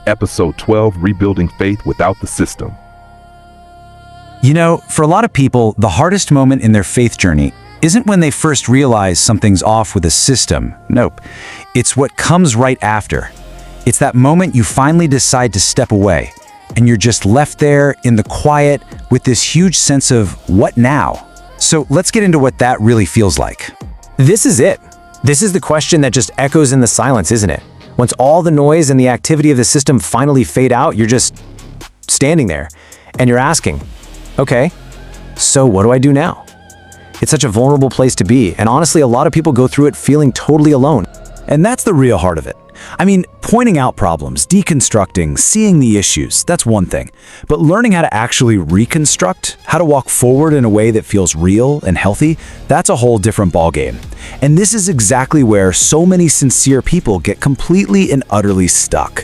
Episode 12, Rebuilding Faith Without the System. You know, for a lot of people, the hardest moment in their faith journey isn't when they first realize something's off with a system. Nope. It's what comes right after. It's that moment you finally decide to step away, and you're just left there in the quiet with this huge sense of what now? So let's get into what that really feels like. This is it. This is the question that just echoes in the silence, isn't it? Once all the noise and the activity of the system finally fade out, you're just standing there, and you're asking, okay, so what do I do now? It's such a vulnerable place to be, and honestly, a lot of people go through it feeling totally alone. And that's the real heart of it. I mean, pointing out problems, deconstructing, seeing the issues, that's one thing. But learning how to actually reconstruct, how to walk forward in a way that feels real and healthy, that's a whole different ballgame. And this is exactly where so many sincere people get completely and utterly stuck.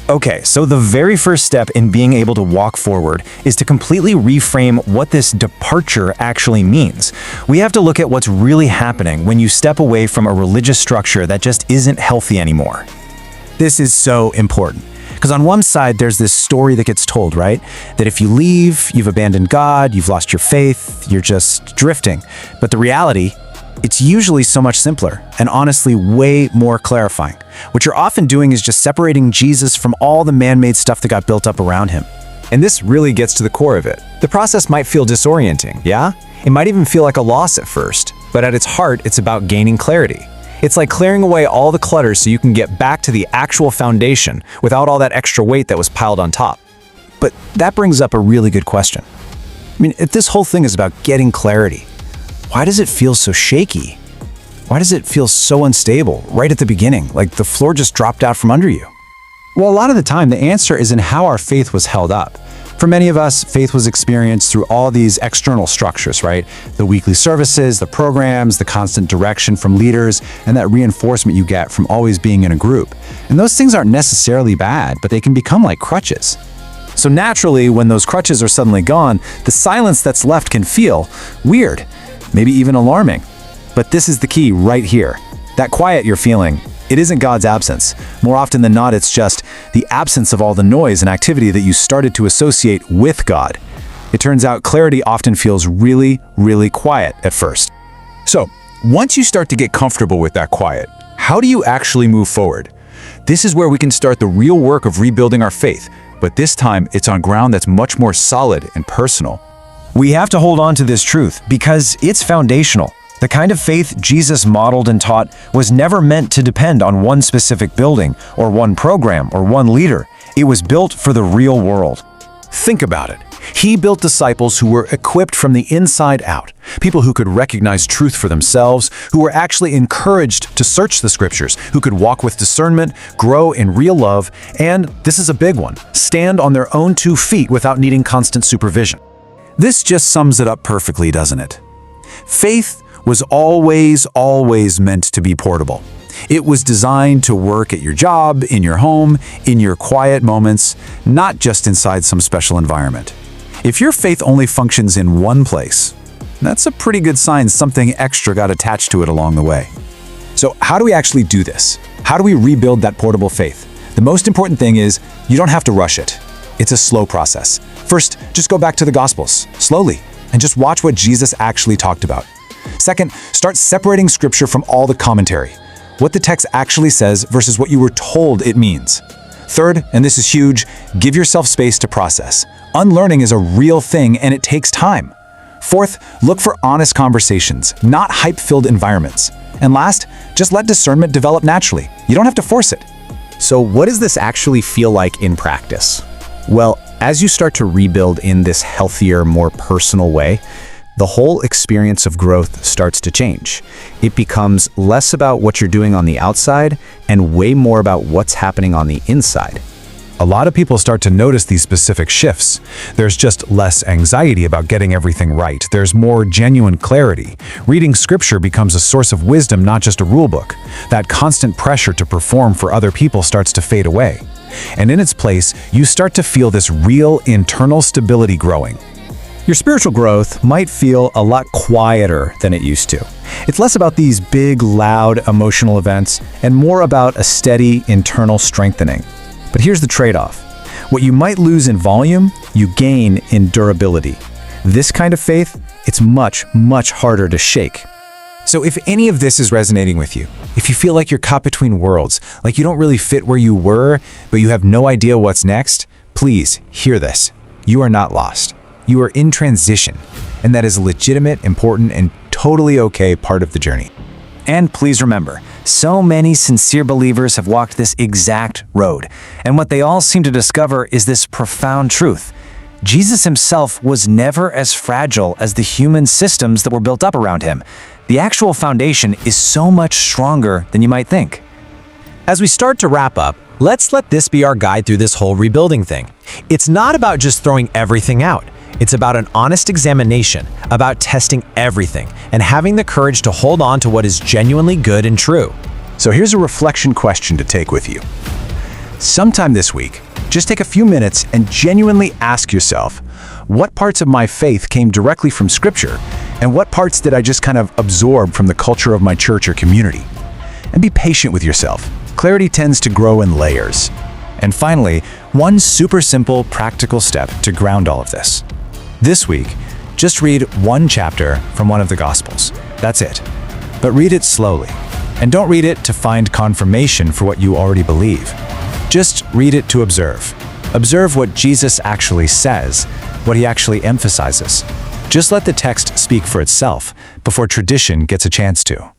Okay, so the very first step in being able to walk forward is to completely reframe what this departure actually means. We have to look at what's really happening when you step away from a religious structure that just isn't healthy anymore. This is so important. Because on one side, there's this story that gets told, right? That if you leave, you've abandoned God, you've lost your faith, you're just drifting. But the reality, it's usually so much simpler and honestly way more clarifying. What you're often doing is just separating Jesus from all the man-made stuff that got built up around him. And this really gets to the core of it. The process might feel disorienting, yeah? It might even feel like a loss at first, but at its heart, it's about gaining clarity. It's like clearing away all the clutter so you can get back to the actual foundation without all that extra weight that was piled on top. But that brings up a really good question. I mean, if this whole thing is about getting clarity, why does it feel so shaky? Why does it feel so unstable right at the beginning, like the floor just dropped out from under you? Well, a lot of the time, the answer is in how our faith was held up. For many of us, faith was experienced through all these external structures, right? The weekly services, the programs, the constant direction from leaders, and that reinforcement you get from always being in a group. And those things aren't necessarily bad, but they can become like crutches. So naturally, when those crutches are suddenly gone, the silence that's left can feel weird, maybe even alarming. But this is the key right here. That quiet you're feeling, it isn't God's absence. More often than not, it's just the absence of all the noise and activity that you started to associate with God. It turns out clarity often feels really, really quiet at first. So, once you start to get comfortable with that quiet, how do you actually move forward? This is where we can start the real work of rebuilding our faith, but this time it's on ground that's much more solid and personal. We have to hold on to this truth because it's foundational. The kind of faith Jesus modeled and taught was never meant to depend on one specific building or one program or one leader. It was built for the real world. Think about it. He built disciples who were equipped from the inside out, people who could recognize truth for themselves, who were actually encouraged to search the scriptures, who could walk with discernment, grow in real love, and, this is a big one, stand on their own 2 feet without needing constant supervision. This just sums it up perfectly, doesn't it? Faith was always meant to be portable. It was designed to work at your job, in your home, in your quiet moments, not just inside some special environment. If your faith only functions in one place, that's a pretty good sign something extra got attached to it along the way. So how do we actually do this? How do we rebuild that portable faith? The most important thing is you don't have to rush it. It's a slow process. First, just go back to the Gospels, slowly, and just watch what Jesus actually talked about. Second, start separating scripture from all the commentary, what the text actually says versus what you were told it means. Third, and this is huge, give yourself space to process. Unlearning is a real thing and it takes time. Fourth, look for honest conversations, not hype-filled environments. And last, just let discernment develop naturally. You don't have to force it. So what does this actually feel like in practice? Well, as you start to rebuild in this healthier, more personal way, the whole experience of growth starts to change. It becomes less about what you're doing on the outside and way more about what's happening on the inside. A lot of people start to notice these specific shifts. There's just less anxiety about getting everything right. There's more genuine clarity. Reading scripture becomes a source of wisdom, not just a rule book. That constant pressure to perform for other people starts to fade away. And in its place, you start to feel this real internal stability growing. Your spiritual growth might feel a lot quieter than it used to. It's less about these big, loud, emotional events and more about a steady internal strengthening. But here's the trade-off. What you might lose in volume, you gain in durability. This kind of faith, it's much, much harder to shake. So if any of this is resonating with you, if you feel like you're caught between worlds, like you don't really fit where you were, but you have no idea what's next, please hear this. You are not lost. You are in transition, and that is a legitimate, important, and totally okay part of the journey. And please remember, so many sincere believers have walked this exact road, and what they all seem to discover is this profound truth. Jesus himself was never as fragile as the human systems that were built up around him. The actual foundation is so much stronger than you might think. As we start to wrap up, let's let this be our guide through this whole rebuilding thing. It's not about just throwing everything out. It's about an honest examination, about testing everything, and having the courage to hold on to what is genuinely good and true. So here's a reflection question to take with you. Sometime this week, just take a few minutes and genuinely ask yourself, what parts of my faith came directly from Scripture, and what parts did I just kind of absorb from the culture of my church or community? And be patient with yourself. Clarity tends to grow in layers. And finally, one super simple, practical step to ground all of this. This week, just read one chapter from one of the Gospels. That's it. But read it slowly. And don't read it to find confirmation for what you already believe. Just read it to observe. Observe what Jesus actually says, what he actually emphasizes. Just let the text speak for itself before tradition gets a chance to.